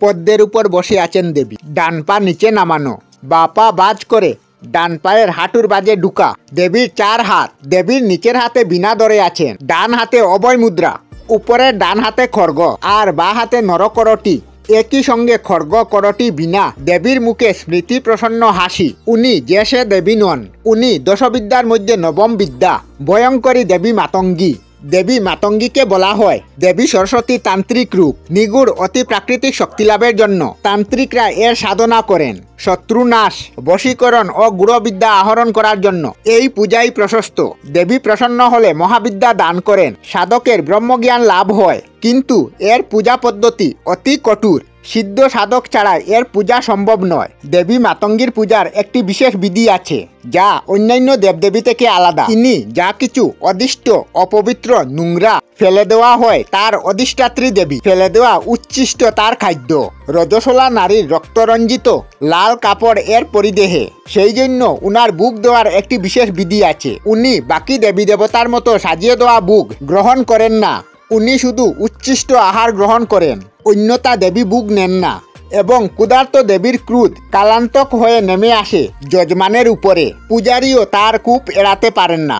পদ্মের উপর বসে আছেন দেবী। ডান পা নিচে নামানো, বা পা বাজ করে ডান পায়ের হাঁটুর বাজে ঢুকা। দেবীর 4 হাত, দেবীর নিচের হাতে বীণা ধরে আছেন, ডান হাতে অভয় মুদ্রা, উপরের ডান হাতে খড়গ আর বা হাতে নরকরটি। একই সঙ্গে খড়গ, করটি, বীণা। দেবীর মুখে স্মৃতি প্রসন্ন হাসি। উনি যে সে দেবী নন, উনি দশবিদ্যার মধ্যে নবম বিদ্যা, ভয়ঙ্করী দেবী মাতঙ্গী। দেবী মাতঙ্গীকে বলা হয় দেবী সরস্বতী তান্ত্রিক রূপ। নিগুড় অতি প্রাকৃতিক শক্তি লাভের জন্য তান্ত্রিকরা এর সাধনা করেন। শত্রু নাশ, বশীকরণ ও গুড়বিদ্যা আহরণ করার জন্য এই পূজাই প্রশস্ত। দেবী প্রসন্ন হলে মহাবিদ্যা দান করেন, সাধকের ব্রহ্মজ্ঞান লাভ হয়। কিন্তু এর পূজা পদ্ধতি অতি কঠোর। সিদ্ধ সাধক ছাড়া এর পূজা সম্ভব নয়। দেবী মাতঙ্গীর পূজার একটি বিশেষ বিধি আছে, যা অন্যান্য দেবদেবী থেকে আলাদা। ইনি যা কিছু অদিষ্ট, অপবিত্র, নোংরা ফেলে দেওয়া হয় তার অধিষ্ঠাত্রী দেবী। ফেলে দেওয়া উচ্ছিষ্ট তার খাদ্য। রজস্বলা নারীর রক্তরঞ্জিত লাল কাপড় এর পরিদেহে। সেই জন্য উনার বুক দেওয়ার একটি বিশেষ বিধি আছে। উনি বাকি দেবী দেবতার মতো সাজিয়ে দেওয়া বুক গ্রহণ করেন না। উনি শুধু উচ্ছিষ্ট আহার গ্রহণ করেন, অন্যতা দেবী বুক নেন না। এবং ক্ষুধার্ত দেবীর ক্রোধ কালান্তক হয়ে নেমে আসে যজমানের উপরে। পূজারীও তার কূপ এড়াতে পারেন না।